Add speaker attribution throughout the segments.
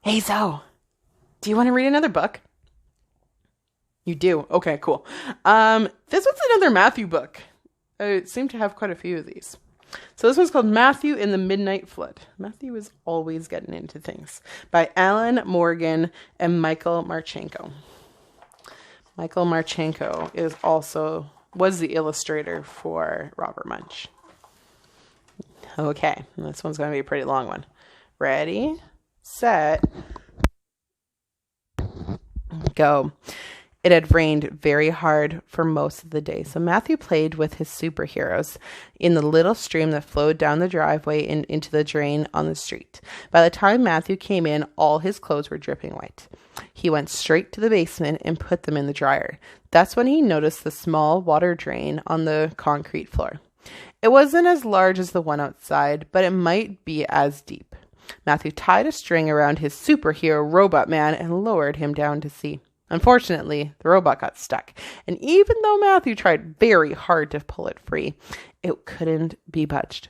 Speaker 1: Hey, Zoe, do you want to read another book? You do? Okay, cool. This one's another Matthew book. I seem to have quite a few of these. So this one's called Matthew in the Midnight Flood. Matthew is always getting into things. By Alan Morgan and Michael Martchenko. Michael Martchenko was the illustrator for Robert Munch. Okay, this one's going to be a pretty long one. Ready, set, go. It had rained very hard for most of the day, so Matthew played with his superheroes in the little stream that flowed down the driveway and into the drain on the street. By the time Matthew came in, all his clothes were dripping wet. He went straight to the basement and put them in the dryer. That's when he noticed the small water drain on the concrete floor. It wasn't as large as the one outside, but it might be as deep. Matthew tied a string around his superhero robot man and lowered him down to see. Unfortunately, the robot got stuck, and even though Matthew tried very hard to pull it free, it couldn't be budged.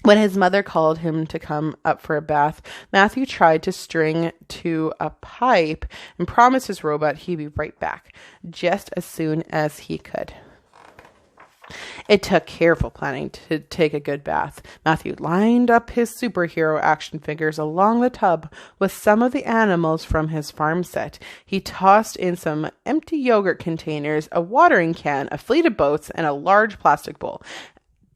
Speaker 1: When his mother called him to come up for a bath, Matthew tried to string to a pipe and promised his robot he'd be right back, just as soon as he could. It took careful planning to take a good bath. Matthew lined up his superhero action figures along the tub with some of the animals from his farm set. He tossed in some empty yogurt containers, a watering can, a fleet of boats, and a large plastic bowl.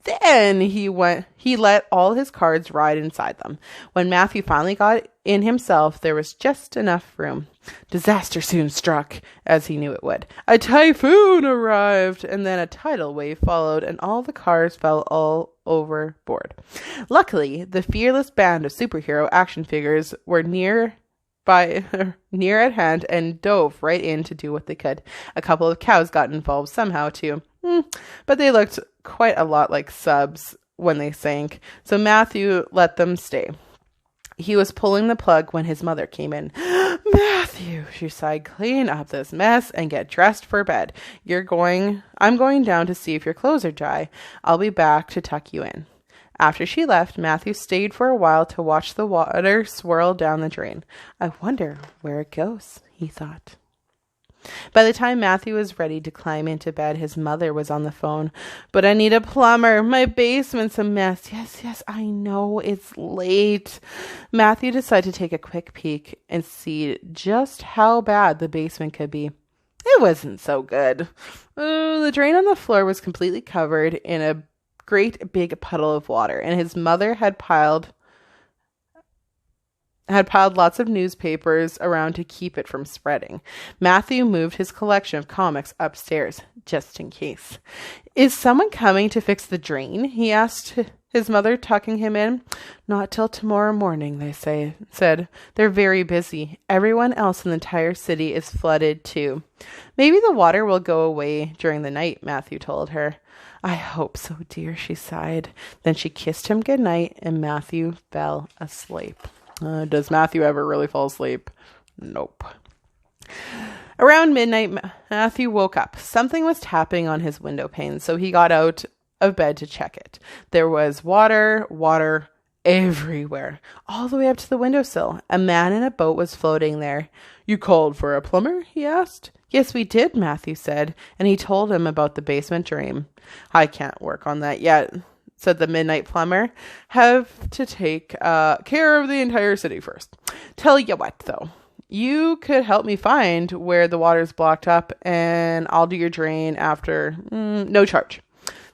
Speaker 1: Then he let all his cards ride inside them. When Matthew finally got in himself, there was just enough room. Disaster soon struck, as he knew it would. A typhoon arrived, and then a tidal wave followed, and all the cars fell all overboard. Luckily, the fearless band of superhero action figures were near at hand and dove right in to do what they could. A couple of cows got involved somehow too, but they looked quite a lot like subs when they sank, so Matthew let them stay. He was pulling the plug when his mother came in. Matthew, she sighed, clean up this mess and get dressed for bed. I'm going down to see if your clothes are dry. I'll be back to tuck you in. After she left, Matthew stayed for a while to watch the water swirl down the drain. I wonder where it goes, he thought. By the time Matthew was ready to climb into bed, his mother was on the phone. But I need a plumber. My basement's a mess. Yes, I know. It's late. Matthew decided to take a quick peek and see just how bad the basement could be. It wasn't so good. The drain on the floor was completely covered in a great big puddle of water, and his mother had piled lots of newspapers around to keep it from spreading. Matthew moved his collection of comics upstairs, just in case. Is someone coming to fix the drain? He asked his mother, tucking him in. Not till tomorrow morning, they said. They're very busy. Everyone else in the entire city is flooded too. Maybe the water will go away during the night, Matthew told her. I hope so, dear, she sighed. Then she kissed him goodnight, and Matthew fell asleep. Does Matthew ever really fall asleep? Nope. Around midnight, Matthew woke up. Something was tapping on his window pane, so he got out of bed to check it. There was water everywhere, all the way up to the windowsill. A man in a boat was floating there. You called for a plumber? He asked. Yes, we did, Matthew said, and he told him about the basement drain. I can't work on that yet, said the midnight plumber. Have to take care of the entire city first. Tell you what, though. You could help me find where the water's blocked up, and I'll do your drain after. No charge.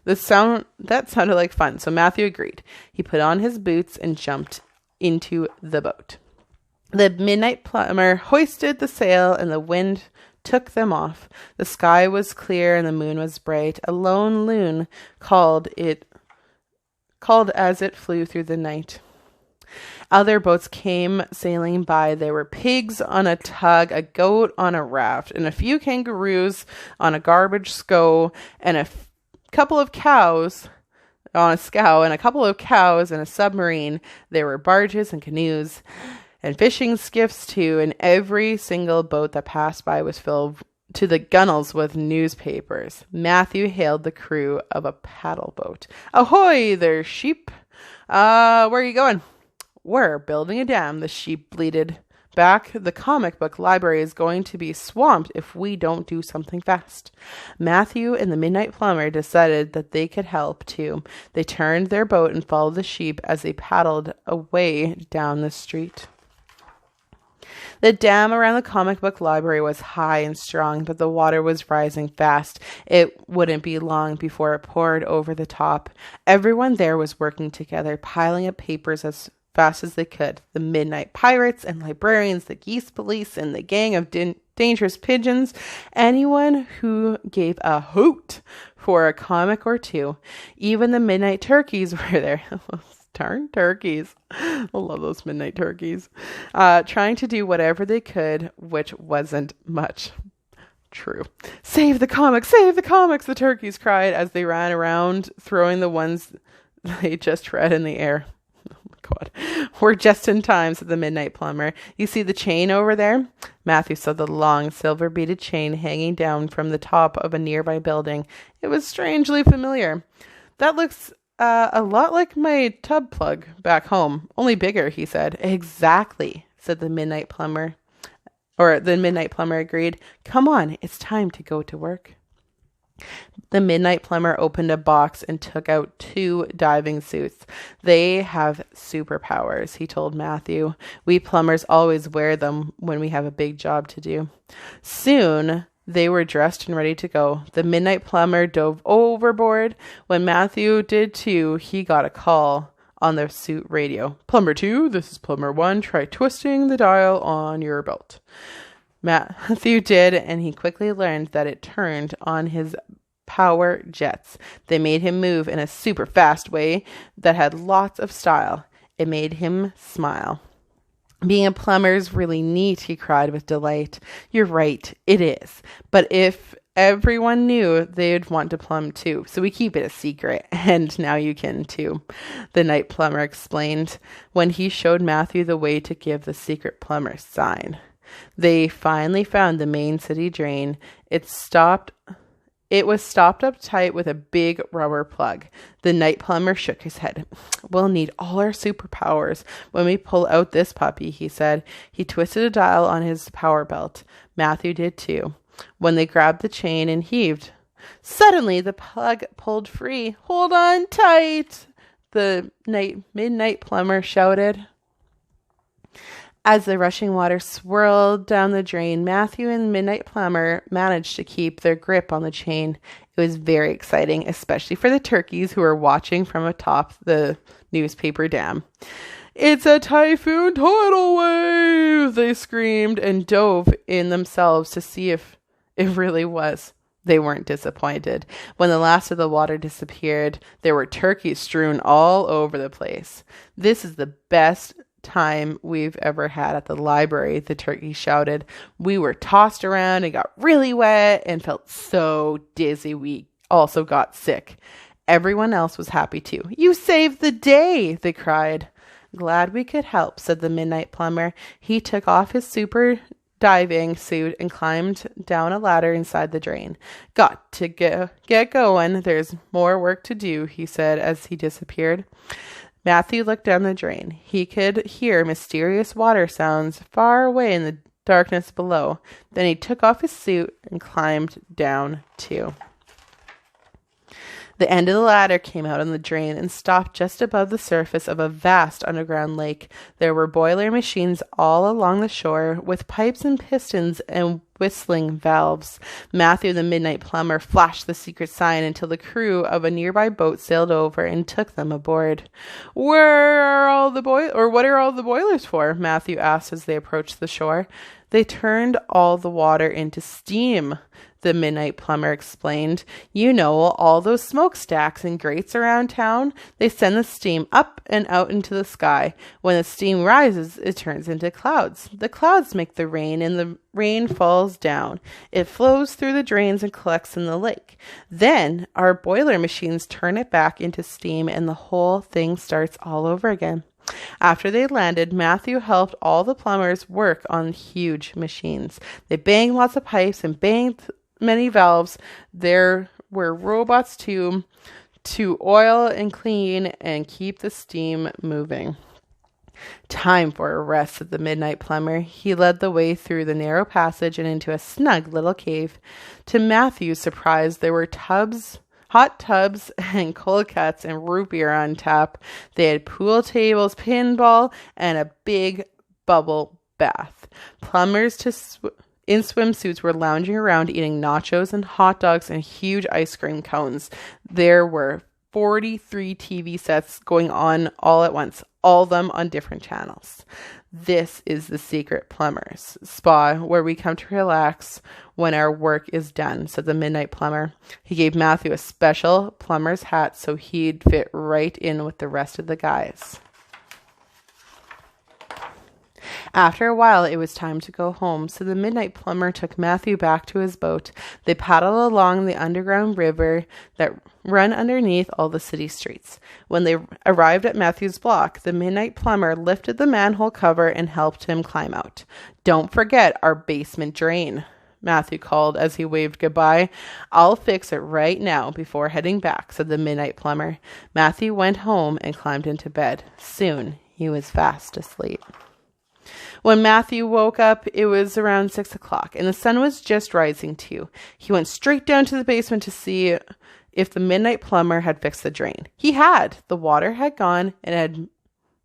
Speaker 1: That sounded like fun, so Matthew agreed. He put on his boots and jumped into the boat. The midnight plumber hoisted the sail, and the wind took them off. The sky was clear, and the moon was bright. A lone loon called as it flew through the night. Other boats came sailing by. There were pigs on a tug, a goat on a raft, and a few kangaroos on a garbage scow, and a couple of cows on a scow, and a couple of cows in a submarine. There were barges and canoes and fishing skiffs too, and every single boat that passed by was filled to the gunnels with newspapers. Matthew hailed the crew of a paddle boat. Ahoy there, sheep! Where are you going? We're building a dam, the sheep bleated. The comic book library is going to be swamped if we don't do something fast. Matthew and the Midnight Plumber decided that they could help too. They turned their boat and followed the sheep as they paddled away down the street. The dam around the comic book library was high and strong, but the water was rising fast. It wouldn't be long before it poured over the top. Everyone there was working together, piling up papers as fast as they could. The midnight pirates and librarians, the geese police, and the gang of dangerous pigeons. Anyone who gave a hoot for a comic or two. Even the midnight turkeys were there. Darn turkeys. I love those midnight turkeys. Trying to do whatever they could, which wasn't much. True. Save the comics, the turkeys cried as they ran around, throwing the ones they just read in the air. God, we're just in time, said the Midnight Plumber. You see the chain over there? Matthew saw the long silver beaded chain hanging down from the top of a nearby building. It was strangely familiar. That looks a lot like my tub plug back home, only bigger, he said. Exactly, said the Midnight Plumber. Or the Midnight Plumber agreed. Come on, it's time to go to work. The Midnight Plumber opened a box and took out 2 diving suits. They have superpowers, he told Matthew. We plumbers always wear them when we have a big job to do. Soon, they were dressed and ready to go. The Midnight Plumber dove overboard. When Matthew did too, he got a call on the suit radio. Plumber 2, this is Plumber 1. Try twisting the dial on your belt. Matthew did, and he quickly learned that it turned on his power jets. They made him move in a super fast way that had lots of style. It made him smile. Being a plumber's really neat, he cried with delight. You're right, it is. But if everyone knew, they'd want to plumb too. So we keep it a secret, and now you can too, the night plumber explained when he showed Matthew the way to give the secret plumber sign. They finally found the main city drain. It was stopped up tight with a big rubber plug. The night plumber shook his head. We'll need all our superpowers when we pull out this puppy, he said. He twisted a dial on his power belt. Matthew did too. When they grabbed the chain and heaved, suddenly the plug pulled free. Hold on tight, the midnight plumber shouted. As the rushing water swirled down the drain, Matthew and Midnight Plumber managed to keep their grip on the chain. It was very exciting, especially for the turkeys who were watching from atop the newspaper dam. It's a typhoon tidal wave, they screamed and dove in themselves to see if it really was. They weren't disappointed. When the last of the water disappeared, there were turkeys strewn all over the place. This is the best time we've ever had at the library, the turkey shouted. We were tossed around and got really wet and felt so dizzy we also got sick. Everyone else was happy too. You saved the day, they cried. Glad we could help, said the Midnight Plumber. He took off his super diving suit and climbed down a ladder inside the drain. Got to get going. There's more work to do, he said as he disappeared. Matthew looked down the drain. He could hear mysterious water sounds far away in the darkness below. Then he took off his suit and climbed down too. The end of the ladder came out on the drain and stopped just above the surface of a vast underground lake. There were boiler machines all along the shore with pipes and pistons and whistling valves. Matthew, the Midnight Plumber, flashed the secret sign until the crew of a nearby boat sailed over and took them aboard. What are all the boilers for? Matthew asked as they approached the shore. They turned all the water into steam, the Midnight Plumber explained. You know, all those smokestacks and grates around town, they send the steam up and out into the sky. When the steam rises, it turns into clouds. The clouds make the rain, and the rain falls down. It flows through the drains and collects in the lake. Then our boiler machines turn it back into steam, and the whole thing starts all over again. After they landed, Matthew helped all the plumbers work on huge machines. They banged lots of pipes and banged many valves. There were robots too, to oil and clean and keep the steam moving. Time for a rest, said the midnight plumber. He led the way through the narrow passage and into a snug little cave. To Matthew's surprise, there were hot tubs and cold cuts and root beer on tap. They had pool tables, pinball, and a big bubble bath. Plumbers in swimsuits were lounging around eating nachos and hot dogs and huge ice cream cones. There were 43 TV sets going on all at once, all of them on different channels. This is the Secret Plumber's Spa, where we come to relax when our work is done, said the midnight plumber. He gave Matthew a special plumber's hat so he'd fit right in with the rest of the guys. After a while, it was time to go home, so the midnight plumber took Matthew back to his boat. They paddled along the underground river that ran underneath all the city streets. When they arrived at Matthew's block, the midnight plumber lifted the manhole cover and helped him climb out. "Don't forget our basement drain," Matthew called as he waved goodbye. "I'll fix it right now before heading back," said the midnight plumber. Matthew went home and climbed into bed. Soon he was fast asleep. When Matthew woke up, it was around 6 o'clock, and the sun was just rising too. He went straight down to the basement to see if the midnight plumber had fixed the drain. He had. The water had gone and had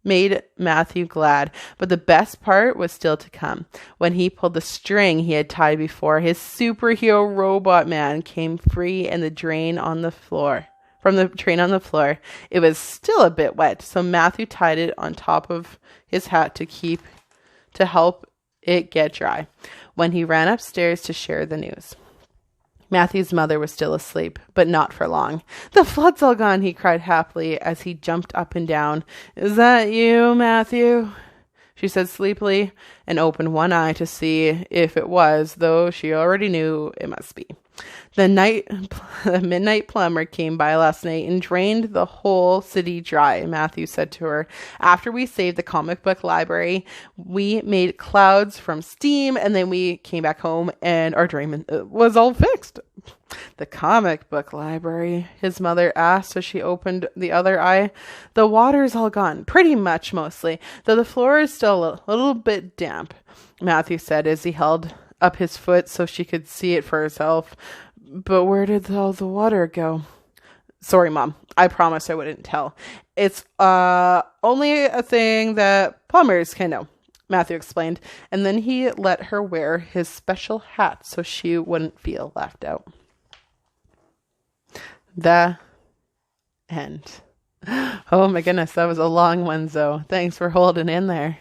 Speaker 1: made Matthew glad, but the best part was still to come. When he pulled the string he had tied before, his superhero robot man came free and the drain on the floor. From the drain on the floor, it was still a bit wet, so Matthew tied it on top of his hat to help it get dry when he ran upstairs to share the news. Matthew's mother was still asleep, but not for long. "The flood's all gone," he cried happily as he jumped up and down. "Is that you, Matthew?" she said sleepily, and opened one eye to see if it was, though she already knew it must be. The midnight plumber came by last night and drained the whole city dry, Matthew said to her. "After we saved the comic book library, we made clouds from steam, and then we came back home and our drain was all fixed." "The comic book library?" his mother asked as she opened the other eye. "The water's all gone, pretty much mostly, though the floor is still a little bit damp," Matthew said as he held up his foot so she could see it for herself. "But where did all the water go?" "Sorry, Mom. I promised I wouldn't tell. It's only a thing that plumbers can know," Matthew explained, and then he let her wear his special hat so she wouldn't feel left out. The end. Oh my goodness, that was a long one, Zoe. Thanks for holding in there.